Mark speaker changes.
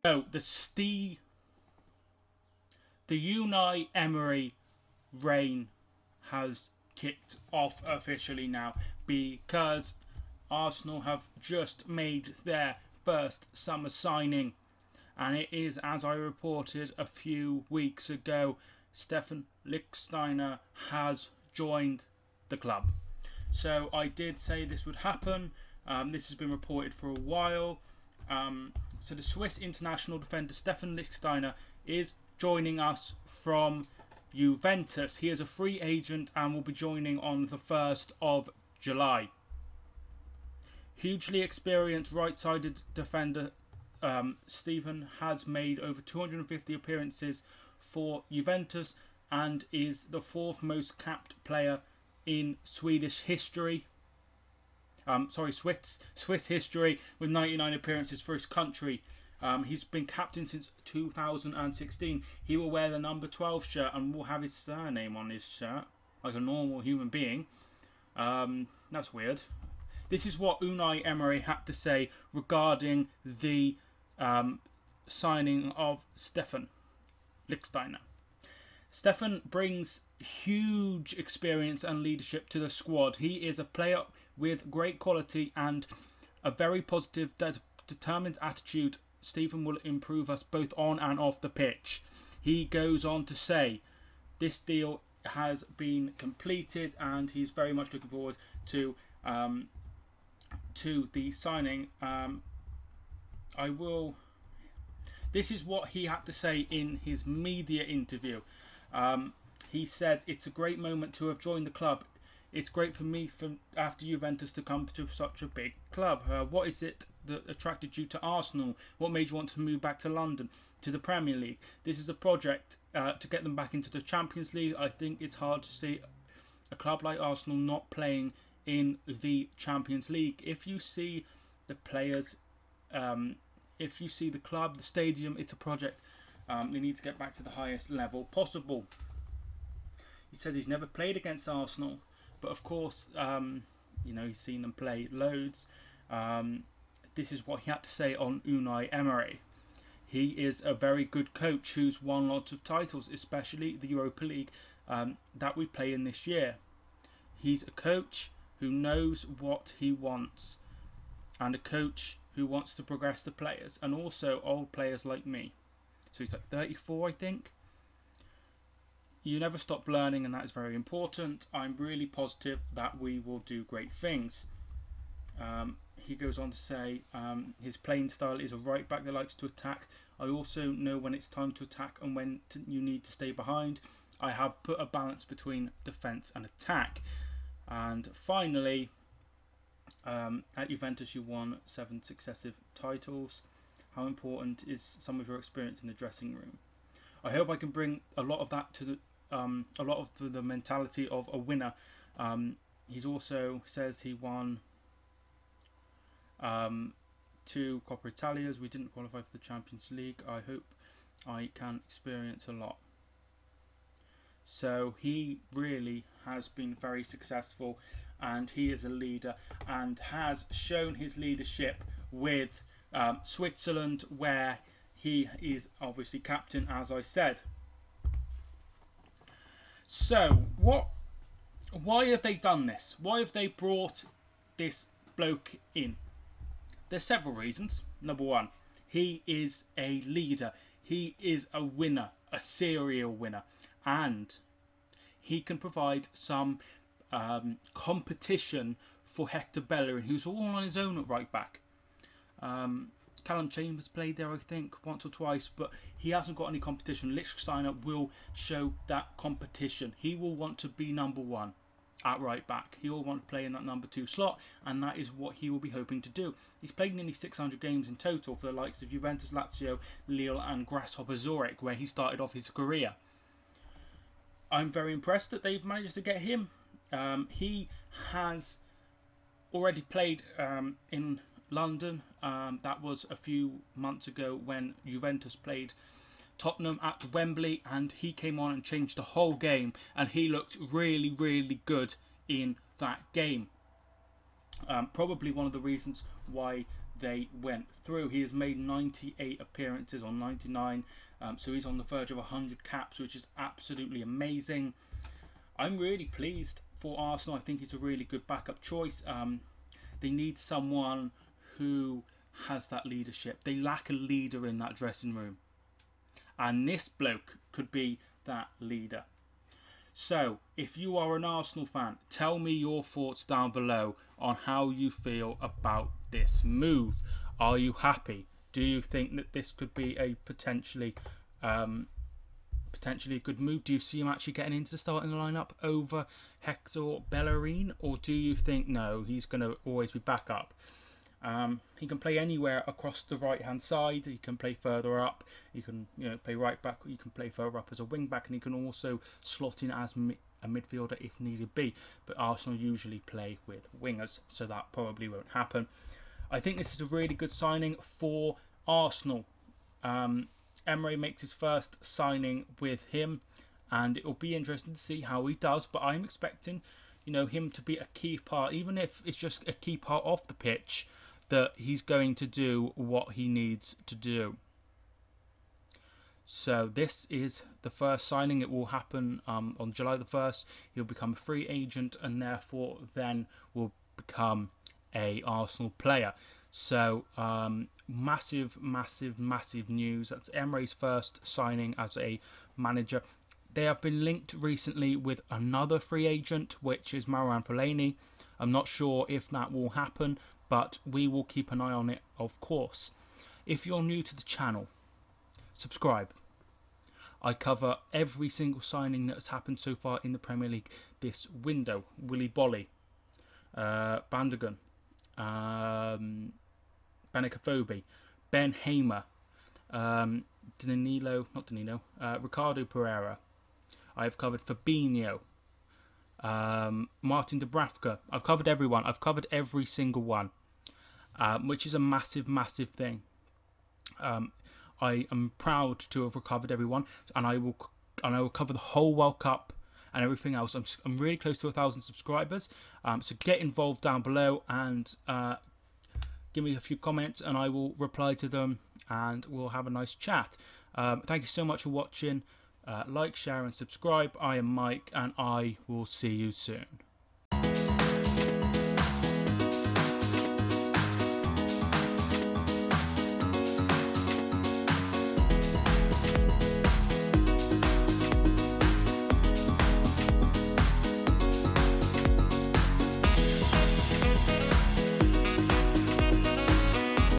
Speaker 1: So the Unai Emery reign has kicked off officially now, because Arsenal have just made their first summer signing, and it is, as I reported a few weeks ago, Stephan Lichtsteiner has joined the club. So I did say this would happen. This has been reported for a while. So the Swiss international defender Stephan Lichtsteiner is joining us from Juventus. He is a free agent and will be joining on the 1st of July. Hugely experienced right-sided defender Stephan has made over 250 appearances for Juventus and is the fourth most capped player in Swedish history. Swiss history, with 99 appearances for his country. He's been captain since 2016. He will wear the number 12 shirt and will have his surname on his shirt, like a normal human being. That's weird. This is what Unai Emery had to say regarding the signing of Stephan Lichtsteiner. Stephan brings huge experience and leadership to the squad. He is a player with great quality and a very positive, determined attitude. Stephan will improve us both on and off the pitch. He goes on to say this deal has been completed and he's very much looking forward to the signing. This is what he had to say in his media interview. He said, "It's a great moment to have joined the club. It's great for me after Juventus to come to such a big club. What is it that attracted you to Arsenal? What made you want to move back to London, to the Premier League? This is a project to get them back into the Champions League. I think it's hard to see a club like Arsenal not playing in the Champions League. If you see the players, if you see the club, the stadium, it's a project. They need to get back to the highest level possible." He says he's never played against Arsenal, but of course, he's seen them play loads. This is what he had to say on Unai Emery. He is a very good coach who's won lots of titles, especially the Europa League that we play in this year. He's a coach who knows what he wants, and a coach who wants to progress the players, and also old players like me. So he's like 34, I think. You never stop learning, and that is very important. I'm really positive that we will do great things. He goes on to say his playing style is a right back that likes to attack. I also know when it's time to attack and when you need to stay behind. I have put a balance between defence and attack. And finally, at Juventus you won 7 successive titles. How important is some of your experience in the dressing room? I hope I can bring a lot of that to the mentality of a winner. He's also says he won 2 Coppa Italias. We didn't qualify for the Champions League. I hope I can experience a lot. So he really has been very successful, and he is a leader and has shown his leadership with Switzerland, where he is obviously captain, as I said. So, why have they done this? Why have they brought this bloke in? There's several reasons. Number one, he is a leader. He is a winner, a serial winner. And he can provide some competition for Hector Bellerin, who's all on his own at right back. Callum Chambers played there, I think, once or twice, but he hasn't got any competition. Lichtsteiner will show that competition. He will want to be number one at right back. He will want to play in that number 2 slot, and that is what he will be hoping to do. He's played nearly 600 games in total for the likes of Juventus, Lazio, Lille and Grasshopper Zurich, where he started off his career. I'm very impressed that they've managed to get him. He has already played in London. That was a few months ago when Juventus played Tottenham at Wembley, and he came on and changed the whole game, and he looked really, really good in that game. Probably one of the reasons why they went through. He has made 98 appearances on 99, so he's on the verge of 100 caps, which is absolutely amazing. I'm really pleased for Arsenal. I think he's a really good backup choice. They need someone who has that leadership. They lack a leader in that dressing room, and this bloke could be that leader. So, if you are an Arsenal fan, tell me your thoughts down below on how you feel about this move. Are you happy? Do you think that this could be a potentially a good move? Do you see him actually getting into the starting lineup over Hector Bellerin, or do you think no, he's going to always be back up? He can play anywhere across the right hand side. He can play further up. He can play right back. He can play further up as a wing back, and he can also slot in as a midfielder if needed be. But Arsenal usually play with wingers, so that probably won't happen. I think this is a really good signing for Arsenal. Emery makes his first signing with him, and it will be interesting to see how he does. But I'm expecting, him to be a key part, even if it's just a key part off the pitch, that he's going to do what he needs to do. So this is the first signing. It will happen on July the 1st. He'll become a free agent and therefore then will become a Arsenal player. So massive news. That's Emery's first signing as a manager. They have been linked recently with another free agent, which is Marouane Fellaini. I'm not sure if that will happen, but we will keep an eye on it, of course. If you're new to the channel, subscribe. I cover every single signing that has happened so far in the Premier League this window. Willy Bolly, Bandagan, Benicaphobe, Ben Hamer, Ricardo Pereira. I've covered Fabinho, Martin Dubravka. I've covered everyone. I've covered every single one, which is a massive thing. I am proud to have recovered everyone, and I will cover the whole World Cup and everything else. I'm really close to 1,000 subscribers, so get involved down below and give me a few comments, and I will reply to them, and we'll have a nice chat. Thank you so much for watching. Like, share, and subscribe. I am Mike, and I will see you soon.